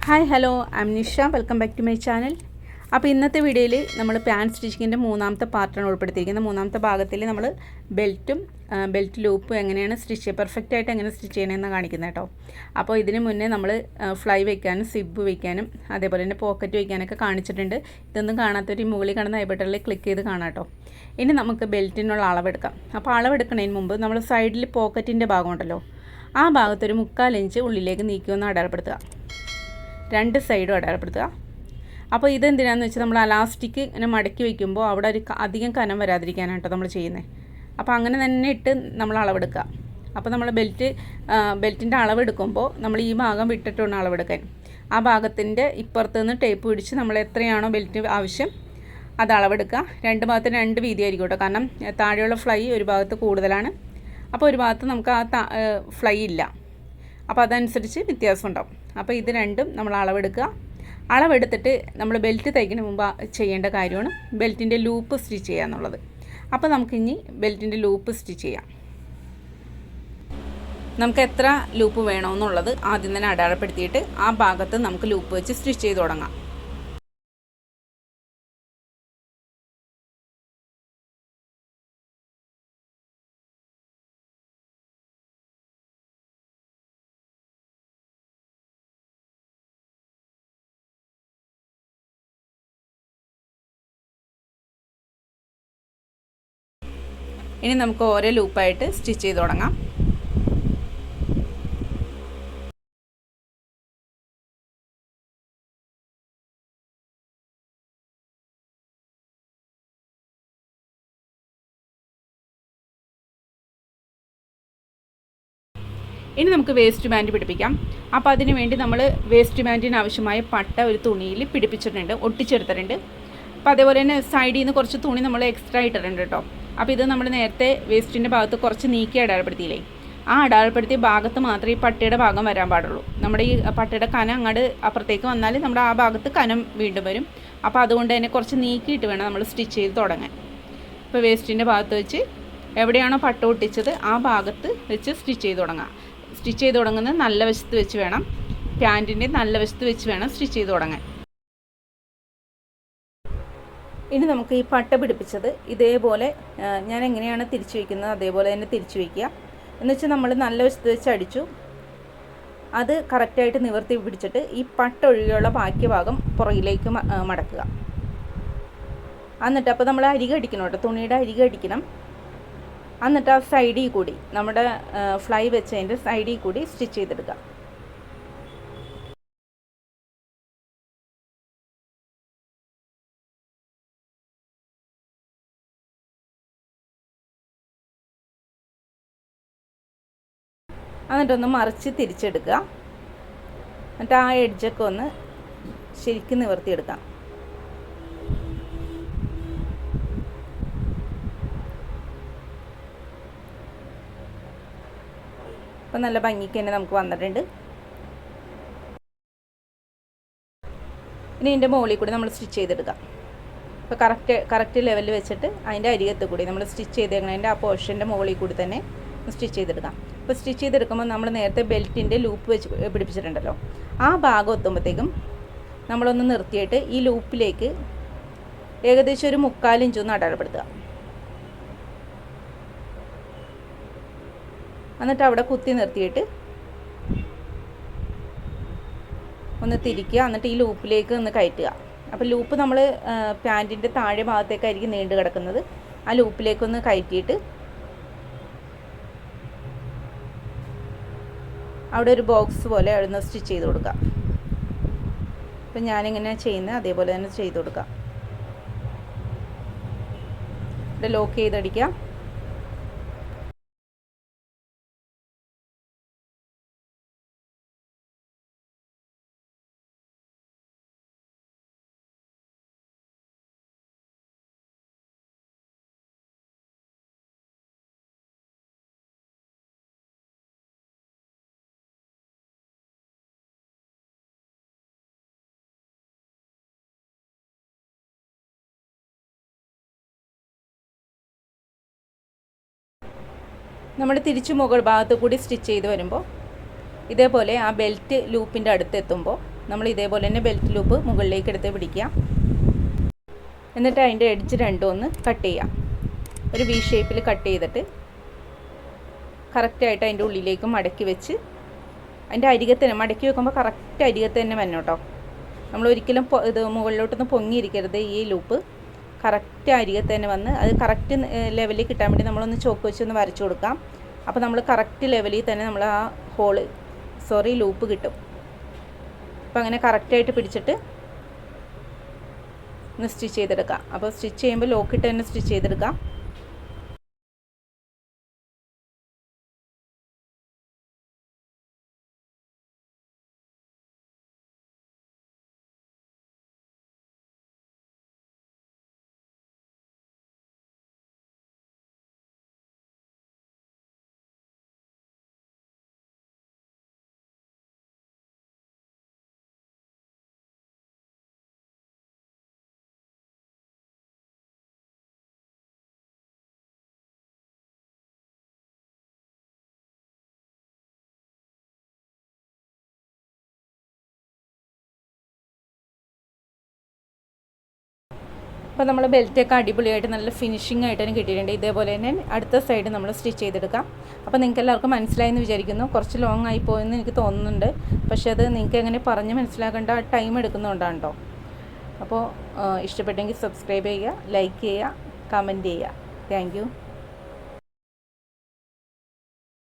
Hi hello I am Nisha. Welcome back to my channel. അപ്പോൾ ഇന്നത്തെ വീഡിയോയിൽ നമ്മൾ പാൻറ്റ് സ്റ്റിച്ചിങ്ങിൻ്റെ മൂന്നാമത്തെ പാർട്ടാണ് ഉൾപ്പെടുത്തിയിരിക്കുന്നത്. മൂന്നാമത്തെ ഭാഗത്തിൽ നമ്മൾ ബെൽറ്റ് ലൂപ്പും എങ്ങനെയാണ് പെർഫെക്റ്റ് ആയിട്ട് എങ്ങനെ സ്റ്റിച്ച് ചെയ്യണമെന്ന് കാണിക്കുന്നത് കേട്ടോ. അപ്പോൾ ഇതിന് മുന്നേ നമ്മൾ ഫ്ലൈ വയ്ക്കാനും സിബ് വയ്ക്കാനും അതേപോലെ തന്നെ പോക്കറ്റ് വയ്ക്കാനൊക്കെ കാണിച്ചിട്ടുണ്ട്. ഇതൊന്നും കാണാത്തൊരു മുകളിൽ കാണുന്ന ഐ ബട്ടണിൽ ക്ലിക്ക് ചെയ്ത് കാണാം കേട്ടോ. ഇനി നമുക്ക് ബെൽറ്റിനുള്ള അളവെടുക്കാം. അപ്പോൾ അളവെടുക്കുന്നതിന് മുമ്പ് നമ്മൾ സൈഡിൽ പോക്കറ്റിൻ്റെ ഭാഗമുണ്ടല്ലോ, ആ ഭാഗത്തൊരു 1/4 ഇഞ്ച് ഉള്ളിലേക്ക് നീക്കിയൊന്ന് അടയാളപ്പെടുത്തുക. രണ്ട് സൈഡും അടയാളപ്പെടുത്തുക. അപ്പോൾ ഇതെന്തിനാണെന്ന് വെച്ചാൽ നമ്മൾ അലാസ്റ്റിക് ഇങ്ങനെ മടക്കി വയ്ക്കുമ്പോൾ അവിടെ ഒരു അധികം കനം വരാതിരിക്കാനാണ് കേട്ടോ നമ്മൾ ചെയ്യുന്നത്. അപ്പോൾ അങ്ങനെ തന്നെ ഇട്ട് നമ്മൾ അളവെടുക്കുക. അപ്പോൾ നമ്മൾ ബെൽറ്റിൻ്റെ അളവെടുക്കുമ്പോൾ നമ്മൾ ഈ ഭാഗം വിട്ടിട്ട് വേണം അളവെടുക്കാൻ. ആ ഭാഗത്തിൻ്റെ ഇപ്പുറത്ത് നിന്ന് ടേപ്പ് പിടിച്ച് നമ്മൾ എത്രയാണോ ബെൽറ്റ് ആവശ്യം അത് അളവെടുക്കുക. രണ്ട് ഭാഗത്തിന് രണ്ട് വീതിയായിരിക്കും കേട്ടോ, കാരണം താഴെയുള്ള ഫ്ലൈ ഒരു ഭാഗത്ത് കൂടുതലാണ്, അപ്പോൾ ഒരു ഭാഗത്ത് നമുക്ക് ആ ഫ്ലൈ ഇല്ല, അപ്പോൾ അതനുസരിച്ച് വ്യത്യാസം ഉണ്ടാവും. അപ്പോൾ ഇത് രണ്ടും നമ്മൾ അളവെടുക്കുക. അളവെടുത്തിട്ട് നമ്മൾ ബെൽറ്റ് തയ്ക്കുന്നതിന് മുമ്പ് ചെയ്യേണ്ട കാര്യമാണ് ബെൽറ്റിൻ്റെ ലൂപ്പ് സ്റ്റിച്ച് ചെയ്യുക എന്നുള്ളത്. അപ്പോൾ നമുക്കിനി ബെൽറ്റിൻ്റെ ലൂപ്പ് സ്റ്റിച്ച് ചെയ്യാം. നമുക്ക് എത്ര ലൂപ്പ് വേണമെന്നുള്ളത് ആദ്യം തന്നെ അടയാളപ്പെടുത്തിയിട്ട് ആ ഭാഗത്ത് നമുക്ക് ലൂപ്പ് വെച്ച് സ്റ്റിച്ച് ചെയ്ത് തുടങ്ങാം. ഇനി നമുക്ക് ഓരോ ലൂപ്പായിട്ട് സ്റ്റിച്ച് ചെയ്ത് തുടങ്ങാം. ഇനി നമുക്ക് വേസ്റ്റ് ബാൻഡ് പിടിപ്പിക്കാം. അപ്പോൾ അതിന് വേണ്ടി നമ്മൾ വേസ്റ്റ് ബാൻഡിന് ആവശ്യമായ പട്ട ഒരു തുണിയിൽ പിടിപ്പിച്ചിട്ടുണ്ട്, ഒട്ടിച്ചെടുത്തിട്ടുണ്ട്. അപ്പോൾ അതേപോലെ തന്നെ സൈഡിൽ നിന്ന് കുറച്ച് തുണി നമ്മൾ എക്സ്ട്രാ ഇട്ടിട്ടുണ്ട് കേട്ടോ. അപ്പോൾ ഇത് നമ്മൾ നേരത്തെ വേസ്റ്റിൻ്റെ ഭാഗത്ത് കുറച്ച് നീക്കി അടയാളപ്പെടുത്തിയില്ലേ, ആ അടയാളപ്പെടുത്തിയ ഭാഗത്ത് മാത്രമേ ഈ പട്ടയുടെ ഭാഗം വരാൻ പാടുള്ളൂ. നമ്മുടെ ഈ പട്ടയുടെ കനം അങ്ങോട്ട് അപ്പുറത്തേക്ക് വന്നാൽ നമ്മുടെ ആ ഭാഗത്ത് കനം വീണ്ടും വരും. അപ്പോൾ അതുകൊണ്ട് തന്നെ കുറച്ച് നീക്കിയിട്ട് വേണം നമ്മൾ സ്റ്റിച്ച് ചെയ്ത് തുടങ്ങാൻ. ഇപ്പോൾ വേസ്റ്റിൻ്റെ ഭാഗത്ത് വെച്ച് എവിടെയാണോ പട്ട ഒട്ടിച്ചത് ആ ഭാഗത്ത് വെച്ച് സ്റ്റിച്ച് ചെയ്ത് തുടങ്ങാം. സ്റ്റിച്ച് ചെയ്ത് തുടങ്ങുന്നത് നല്ല വശത്ത് വെച്ച് വേണം, പാൻറ്റിൻ്റെ നല്ല വശത്ത് വെച്ച് വേണം സ്റ്റിച്ച് ചെയ്ത് തുടങ്ങാൻ. ഇനി നമുക്ക് ഈ പട്ട പിടിപ്പിച്ചത് ഇതേപോലെ ഞാൻ എങ്ങനെയാണ് തിരിച്ചു വയ്ക്കുന്നത് അതേപോലെ തന്നെ തിരിച്ചു വയ്ക്കുക. എന്നുവെച്ചാൽ നമ്മൾ നല്ല വശത്ത് വെച്ച് അടിച്ചു, അത് കറക്റ്റായിട്ട് നിവർത്തി പിടിച്ചിട്ട് ഈ പട്ട ഒഴികെയുള്ള ബാക്കി ഭാഗം പുറകിലേക്ക് മടക്കുക. എന്നിട്ട് അപ്പോൾ നമ്മൾ അരികെ അടിക്കണം കേട്ടോ, തുണിയുടെ അരികെ അടിക്കണം. എന്നിട്ട് ആ സൈഡിൽ കൂടി നമ്മുടെ ഫ്ലൈ വെച്ചതിൻ്റെ സൈഡിൽ കൂടി സ്റ്റിച്ച് ചെയ്തെടുക്കുക. എന്നിട്ടൊന്ന് മറിച്ച് തിരിച്ചെടുക്കുക. എന്നിട്ട് ആ എഡ്ജൊക്കെ ഒന്ന് ശരിക്കും നിവർത്തിയെടുക്കാം. അപ്പോൾ നല്ല ഭംഗിക്ക് തന്നെ നമുക്ക് വന്നിട്ടുണ്ട്. ഇനി ഇതിൻ്റെ മുകളിൽ കൂടി നമ്മൾ സ്റ്റിച്ച് ചെയ്തെടുക്കാം. ഇപ്പോൾ കറക്റ്റ് ലെവലിൽ വെച്ചിട്ട് അതിൻ്റെ അരികത്ത് കൂടി നമ്മൾ സ്റ്റിച്ച് ചെയ്തേക്കുന്നതിൻ്റെ ആ പോർഷൻ്റെ മുകളിൽ കൂടി തന്നെ സ്റ്റിച്ച് ചെയ്തെടുക്കാം. ഇപ്പോൾ സ്റ്റിച്ച് ചെയ്തെടുക്കുമ്പോൾ നമ്മൾ നേരത്തെ ബെൽറ്റിൻ്റെ ലൂപ്പ് വെച്ച് പിടിപ്പിച്ചിട്ടുണ്ടല്ലോ, ആ ഭാഗം എത്തുമ്പോഴത്തേക്കും നമ്മളൊന്ന് നിർത്തിയിട്ട് ഈ ലൂപ്പിലേക്ക് ഏകദേശം ഒരു 1/4 ഇഞ്ച് ഒന്ന് അടയാളപ്പെടുത്തുക. എന്നിട്ട് അവിടെ കുത്തി നിർത്തിയിട്ട് ഒന്ന് തിരിക്കുക. എന്നിട്ട് ഈ ലൂപ്പിലേക്ക് ഒന്ന് കയറ്റുക. അപ്പോൾ ലൂപ്പ് നമ്മൾ പാൻറ്റിൻ്റെ താഴെ ഭാഗത്തേക്കായിരിക്കും നീണ്ടു കിടക്കുന്നത്. ആ ലൂപ്പിലേക്കൊന്ന് കയറ്റിയിട്ട് അവിടെ ഒരു ബോക്സ് പോലെ അവിടെ സ്റ്റിച്ച് ചെയ്ത് കൊടുക്കുക. അപ്പം ഞാനിങ്ങനെ ചെയ്യുന്നത് അതേപോലെ തന്നെ ചെയ്ത് കൊടുക്കുക. ഇവിടെ ലോക്ക് ചെയ്തടിക്കുക. നമ്മൾ തിരിച്ച് മുകൾ ഭാഗത്ത് കൂടി സ്റ്റിച്ച് ചെയ്ത് വരുമ്പോൾ ഇതേപോലെ ആ ബെൽറ്റ് ലൂപ്പിൻ്റെ അടുത്തെത്തുമ്പോൾ നമ്മൾ ഇതേപോലെ തന്നെ ബെൽറ്റ് ലൂപ്പ് മുകളിലേക്ക് എടുത്ത് പിടിക്കുക. എന്നിട്ട് അതിൻ്റെ എഡ്ജ് രണ്ടും ഒന്ന് കട്ട് ചെയ്യാം. ഒരു വി ഷേപ്പിൽ കട്ട് ചെയ്തിട്ട് കറക്റ്റായിട്ട് അതിൻ്റെ ഉള്ളിലേക്ക് മടക്കി വെച്ച് അതിൻ്റെ അരികത്ത് തന്നെ മടക്കി വെക്കുമ്പോൾ കറക്റ്റ് അരികത്ത് തന്നെ വരണം കേട്ടോ. നമ്മൾ ഒരിക്കലും ഇത് മുകളിലോട്ടൊന്ന് പൊങ്ങിയിരിക്കരുത്. ഈ ലൂപ്പ് കറക്റ്റ് അരികത്ത് തന്നെ വന്ന് അത് കറക്റ്റ് ലെവലിൽ കിട്ടാൻ വേണ്ടി നമ്മളൊന്ന് ചോക്ക് വെച്ചൊന്ന് വരച്ചു കൊടുക്കാം. അപ്പോൾ നമ്മൾ കറക്റ്റ് ലെവലിൽ തന്നെ നമ്മൾ ആ ലൂപ്പ് കിട്ടും. അപ്പോൾ അങ്ങനെ കറക്റ്റായിട്ട് പിടിച്ചിട്ട് ഒന്ന് സ്റ്റിച്ച് ചെയ്തെടുക്കാം. അപ്പോൾ സ്റ്റിച്ച് ചെയ്യുമ്പോൾ ലോക്കിട്ട് തന്നെ സ്റ്റിച്ച് ചെയ്തെടുക്കാം. അപ്പോൾ നമ്മൾ ബെൽറ്റൊക്കെ അടിപൊളിയായിട്ട് നല്ല ഫിനിഷിംഗ് ആയിട്ട് തന്നെ കിട്ടിയിട്ടുണ്ട്. ഇതേപോലെ തന്നെ അടുത്ത സൈഡ് നമ്മൾ സ്റ്റിച്ച് ചെയ്തെടുക്കാം. അപ്പോൾ നിങ്ങൾക്ക് എല്ലാവർക്കും മനസ്സിലായെന്ന് വിചാരിക്കുന്നു. കുറച്ച് ലോങ് ആയി പോയെന്ന് എനിക്ക് തോന്നുന്നുണ്ട്. പക്ഷേ അത് നിങ്ങൾക്ക് എങ്ങനെ പറഞ്ഞ് മനസ്സിലാക്കേണ്ട ടൈം എടുക്കുന്നതുകൊണ്ടാണ് കേട്ടോ. അപ്പോൾ ഇഷ്ടപ്പെട്ടെങ്കിൽ സബ്സ്ക്രൈബ് ചെയ്യുക, ലൈക്ക് ചെയ്യുക, കമൻറ്റ് ചെയ്യുക. Thank you.